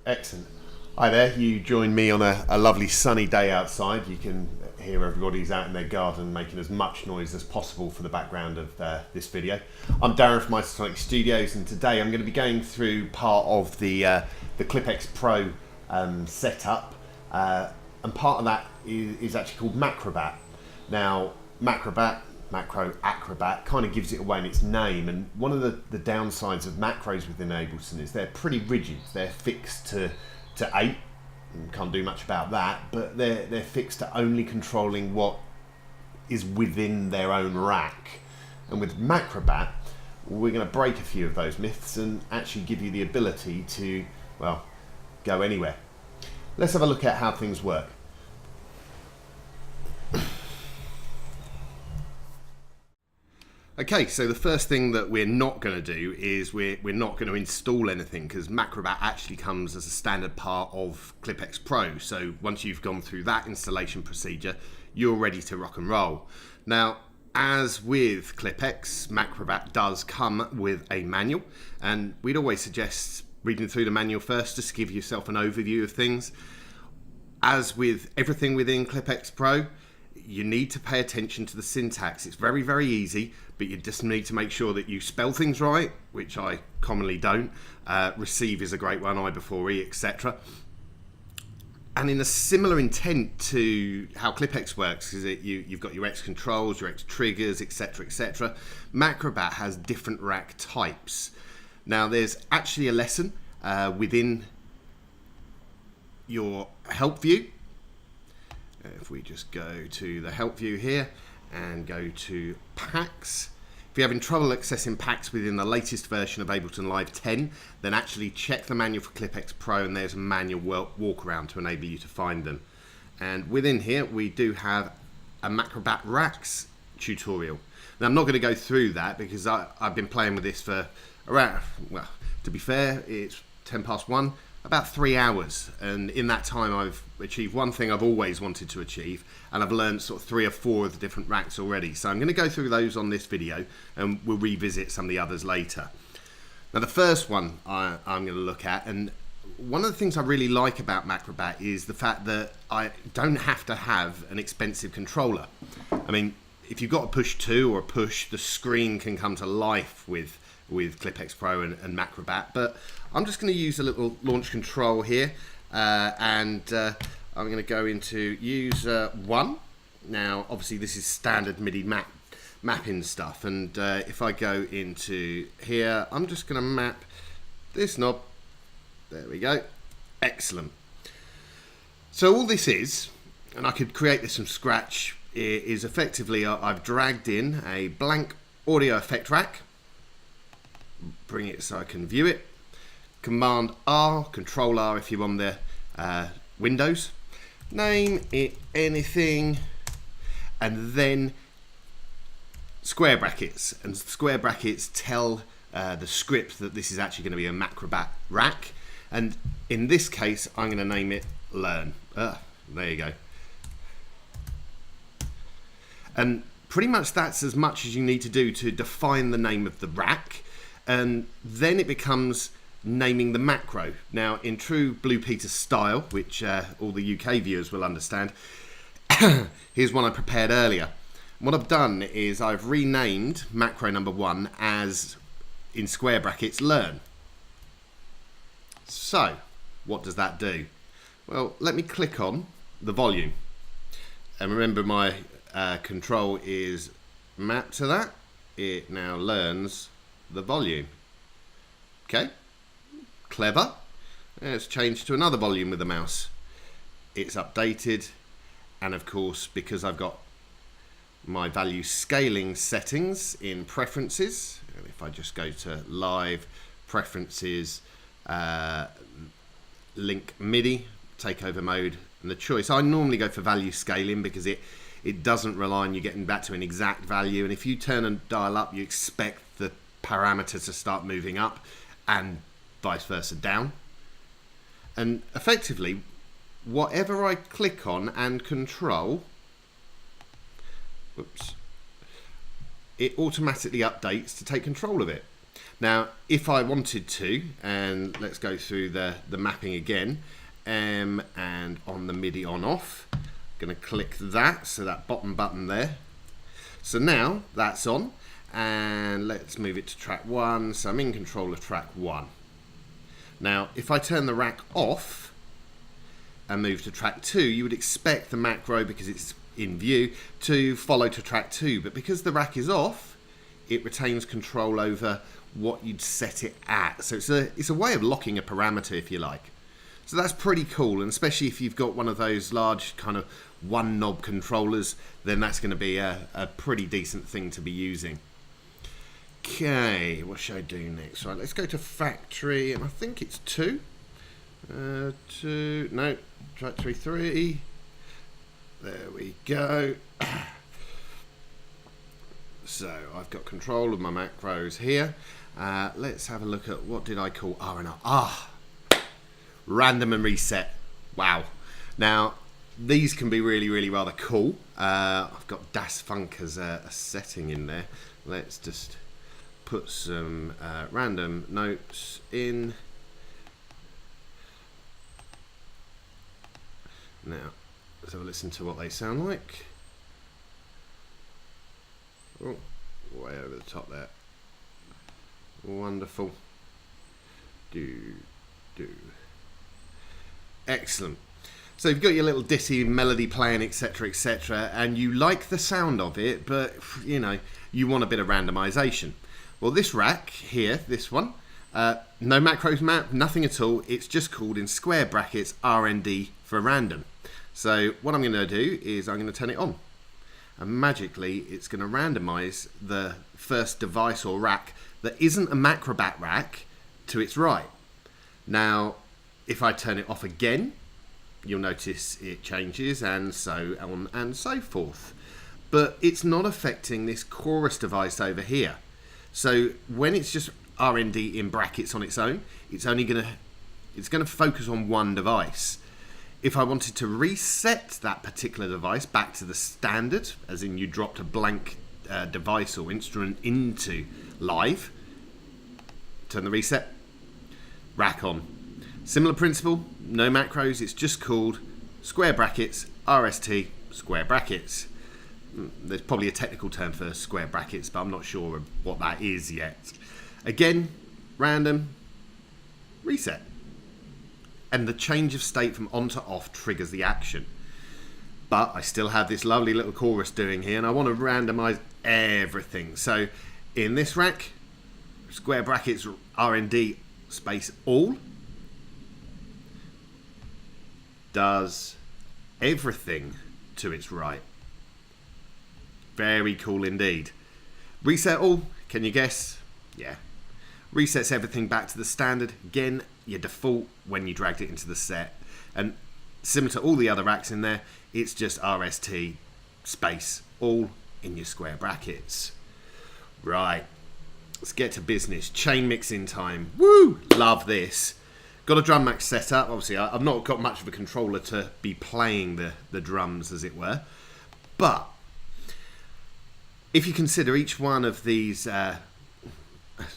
Excellent. Hi there, you join me on a lovely sunny day outside. You can hear everybody's out in their garden making as much noise as possible for the background of this video. I'm Darren from Isotonic Studios, and today I'm going to be going through part of the ClyphX Pro setup, and part of that is actually called Macrobat. Now, Macrobat kind of gives it away in its name, and one of the downsides of macros within Ableton is they're pretty rigid. They're fixed to 8, and can't do much about that, but they're fixed to only controlling what is within their own rack. And with Macrobat, we're going to break a few of those myths and actually give you the ability to, well, go anywhere. Let's have a look at how things work. Okay, so the first thing that we're not going to do is we're not going to install anything, because Macrobat actually comes as a standard part of ClyphX Pro. So once you've gone through that installation procedure, you're ready to rock and roll. Now, as with ClyphX, Macrobat does come with a manual, and we'd always suggest reading through the manual first just to give yourself an overview of things. As with everything within ClyphX Pro, you need to pay attention to the syntax. It's very, very easy, but you just need to make sure that you spell things right, which I commonly don't. Receive is a great one, I before E, etc. And in a similar intent to how ClyphX works, is that you've got your X controls, your X triggers, etc., etc. Macrobat has different rack types. Now, there's actually a lesson within your help view. If we just go to the help view here and go to packs, if you're having trouble accessing packs within the latest version of Ableton Live 10, then actually check the manual for ClyphX Pro, and there's a manual walk around to enable you to find them. And within here we do have a Macrobat Racks tutorial. Now, I'm not going to go through that because I've been playing with this for around, well, to be fair, it's 1:10, about 3 hours, and in that time I've achieved one thing I've always wanted to achieve, and I've learned sort of 3 or 4 of the different racks already. So I'm going to go through those on this video, and we'll revisit some of the others later. Now, the first one I'm going to look at, and one of the things I really like about Macrobat is the fact that I don't have to have an expensive controller. I mean, if you've got a Push 2 or a Push, the screen can come to life with ClyphX Pro and Macrobat, but I'm just going to use a little launch control here, and I'm going to go into use 1. Now, obviously this is standard MIDI mapping stuff, and if I go into here, I'm just going to map this knob. There we go. Excellent. So all this is, and I could create this from scratch, is effectively I've dragged in a blank audio effect rack. Bring it so I can view it. Command R, Control R if you're on the Windows. Name it anything, and then square brackets. And square brackets tell the script that this is actually going to be a Macrobat rack. And in this case, I'm going to name it Learn. There you go. And pretty much that's as much as you need to do to define the name of the rack. And then it becomes naming the macro. Now, in true Blue Peter style, which all the UK viewers will understand, here's one I prepared earlier. What I've done is I've renamed macro number 1 as, in square brackets, Learn. So, what does that do? Well, let me click on the volume. And remember, my control is mapped to that. It now learns the volume. Okay, clever. It's changed to another volume with the mouse. It's updated, and of course, because I've got my value scaling settings in preferences, and if I just go to live preferences, link MIDI, takeover mode, and the choice, I normally go for value scaling because it doesn't rely on you getting back to an exact value, and if you turn and dial up, you expect the parameters to start moving up and vice versa down. And effectively, whatever I click on and control, it automatically updates to take control of it. Now, if I wanted to, and let's go through the mapping again, and on the MIDI on off, I'm going to click that, so that bottom button there. So now that's on, and let's move it to track 1, so I'm in control of track 1. Now, if I turn the rack off and move to track 2, you would expect the macro, because it's in view, to follow to track 2, but because the rack is off, it retains control over what you'd set it at. So it's a way of locking a parameter, if you like. So that's pretty cool, and especially if you've got one of those large kind of one knob controllers, then that's going to be a pretty decent thing to be using. Okay, what should I do next? Right, let's go to factory, and I think it's 2. 2, no, factory 3. There we go. So I've got control of my macros here. Let's have a look at, what did I call R&R? Random and reset. Wow. Now, these can be really rather cool. I've got Das Funk as a setting in there. Let's just put some random notes in. Now, let's have a listen to what they sound like. Oh, way over the top there. Wonderful. Do. Excellent. So you've got your little ditty melody playing, etc, etc, and you like the sound of it, but you know, you want a bit of randomization. Well, this rack here, this one, no macros map, nothing at all. It's just called in square brackets RND for random. So what I'm going to do is I'm going to turn it on. And magically it's going to randomize the first device or rack that isn't a Macrobat rack to its right. Now, if I turn it off again, you'll notice it changes, and so on and so forth. But it's not affecting this chorus device over here. So when it's just RND in brackets on its own, it's going to focus on one device. If I wanted to reset that particular device back to the standard, as in you dropped a blank device or instrument into live, turn the reset, rack on. Similar principle, no macros, it's just called square brackets, RST, square brackets. There's probably a technical term for square brackets, but I'm not sure what that is yet. Again, random, reset. And the change of state from on to off triggers the action. But I still have this lovely little chorus doing here, and I want to randomize everything. So in this rack, square brackets RND space all does everything to its right. Very cool indeed. Reset all, can you guess? Yeah. Resets everything back to the standard. Again, your default when you dragged it into the set. And similar to all the other racks in there, it's just RST space all in your square brackets. Right, let's get to business. Chain mixing time. Woo! Love this. Got a drum max set up. Obviously, I've not got much of a controller to be playing the drums, as it were. But if you consider each one of these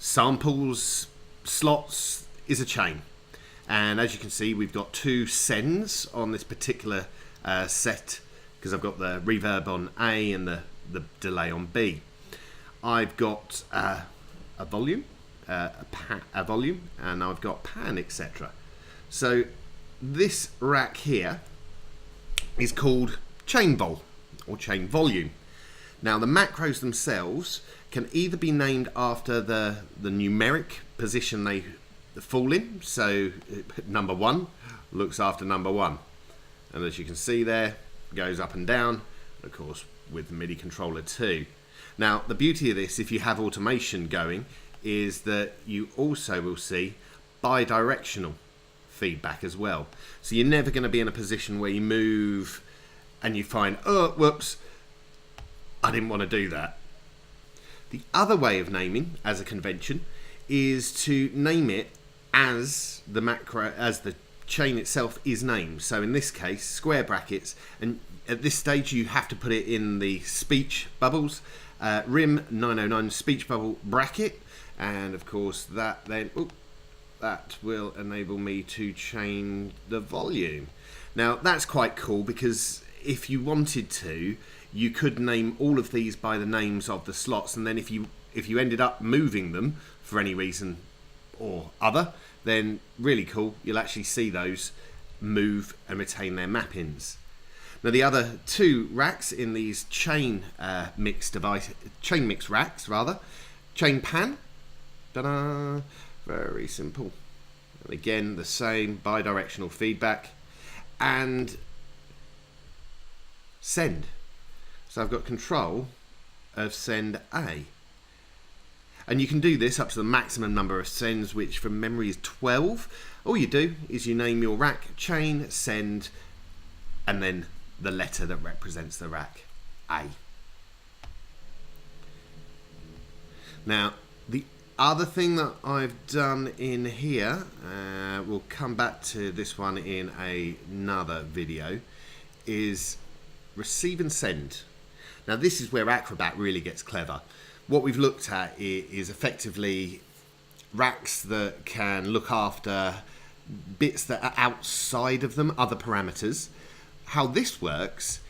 samples, slots, is a chain. And as you can see, we've got 2 sends on this particular set, because I've got the reverb on A and the delay on B. I've got a volume, a volume, and I've got pan, etc. So this rack here is called chain vol, or chain volume. Now the macros themselves can either be named after the numeric position they fall in. So number 1 looks after number 1, and as you can see there, goes up and down, of course with the MIDI controller too. Now the beauty of this, if you have automation going, is that you also will see bi-directional feedback as well. So you're never going to be in a position where you move and you find, oh whoops, I didn't want to do that. The other way of naming, as a convention, is to name it as the macro, as the chain itself is named. So in this case, square brackets, and at this stage you have to put it in the speech bubbles, RIM 909 speech bubble bracket, and of course that then that will enable me to change the volume. Now that's quite cool, because if you wanted to, you could name all of these by the names of the slots, and then if you ended up moving them for any reason or other, then really cool, you'll actually see those move and retain their mappings. Now the other two racks in these chain mix racks, chain pan, ta-da, very simple. And again, the same bi-directional feedback and send. So I've got control of send A. And you can do this up to the maximum number of sends, which from memory is 12. All you do is you name your rack, chain, send, and then the letter that represents the rack, A. Now, the other thing that I've done in here, we'll come back to this one in another video, is receive and send. Now this is where Acrobat really gets clever. What we've looked at is effectively racks that can look after bits that are outside of them, other parameters. How this works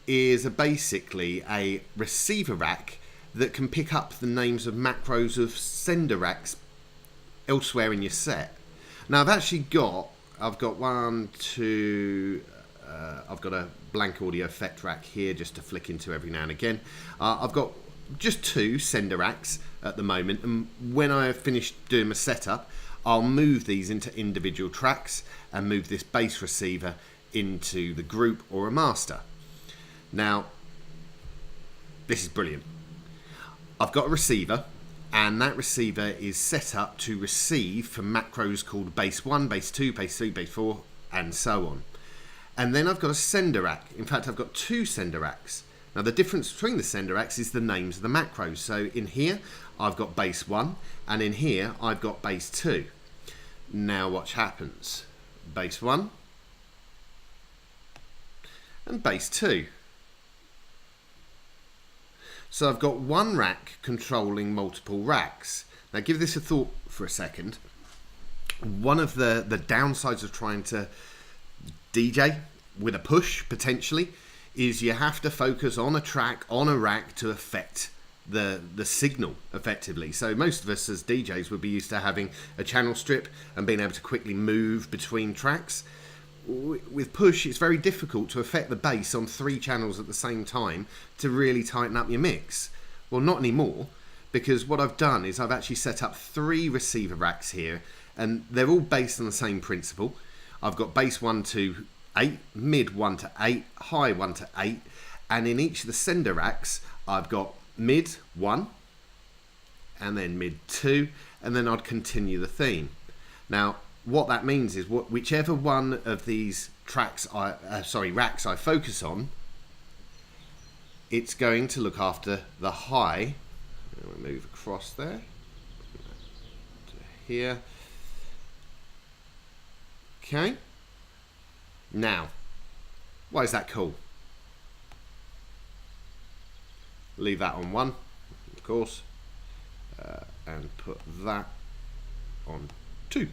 is basically a receiver rack that can pick up the names of macros of sender racks elsewhere in your set. Now I've got one, two, I've got a blank audio effect rack here just to flick into every now and again. I've got just two sender racks at the moment, and when I have finished doing my setup, I'll move these into individual tracks and move this bass receiver into the group or a master. Now this is brilliant. I've got a receiver, and that receiver is set up to receive from macros called bass 1, bass 2, bass 3, bass 4, and so on. And then I've got a sender rack. In fact, I've got two sender racks. Now the difference between the sender racks is the names of the macros. So in here I've got bass 1, and in here I've got bass 2. Now watch happens. Bass 1 and bass 2. So I've got one rack controlling multiple racks. Now give this a thought for a second. One of the downsides of trying to DJ with a push potentially is you have to focus on a track, on a rack, to affect the signal effectively. So most of us as DJs would be used to having a channel strip and being able to quickly move between tracks. With push, it's very difficult to affect the bass on 3 channels at the same time to really tighten up your mix. Well, not anymore, because what I've done is I've actually set up 3 receiver racks here, and they're all based on the same principle. I've got bass 1 to 8, mid 1 to 8, high 1 to 8, and in each of the sender racks I've got mid 1 and then mid 2, and then I'd continue the theme. Now what that means is whichever one of these racks I focus on, it's going to look after the high. We'll move across there to here. Okay. Now, why is that cool? Leave that on 1, of course, and put that on 2.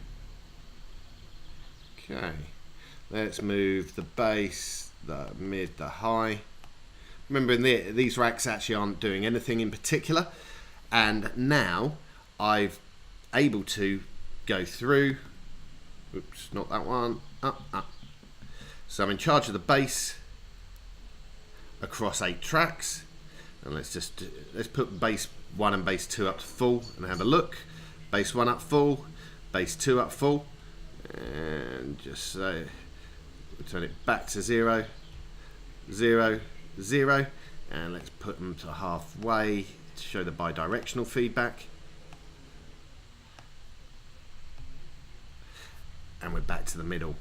Okay, let's move the bass, the mid, the high. Remember, these racks actually aren't doing anything in particular, and now I've able to go through. Oops, not that one. Up. So I'm in charge of the bass across 8 tracks, and let's put bass 1 and bass 2 up to full and have a look. Bass 1 up full, bass 2 up full, and just say we'll turn it back to 0, 0, 0, and let's put them to halfway to show the bi-directional feedback. And we're back to the middle.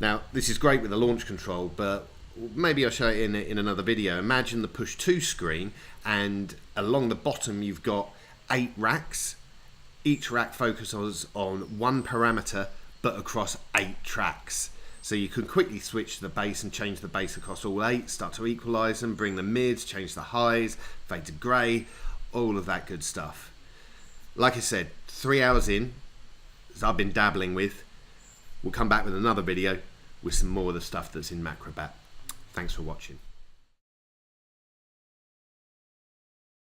Now this is great with the launch control, but maybe I'll show it in another video. Imagine the push 2 screen, and along the bottom you've got 8 racks. Each rack focuses on one parameter but across 8 tracks. So you can quickly switch to the bass and change the bass across all 8, start to equalize them, bring the mids, change the highs, fade to grey, all of that good stuff. Like I said, 3 hours in, as I've been dabbling with, we'll come back with another video with some more of the stuff that's in Macrobat. Thanks for watching.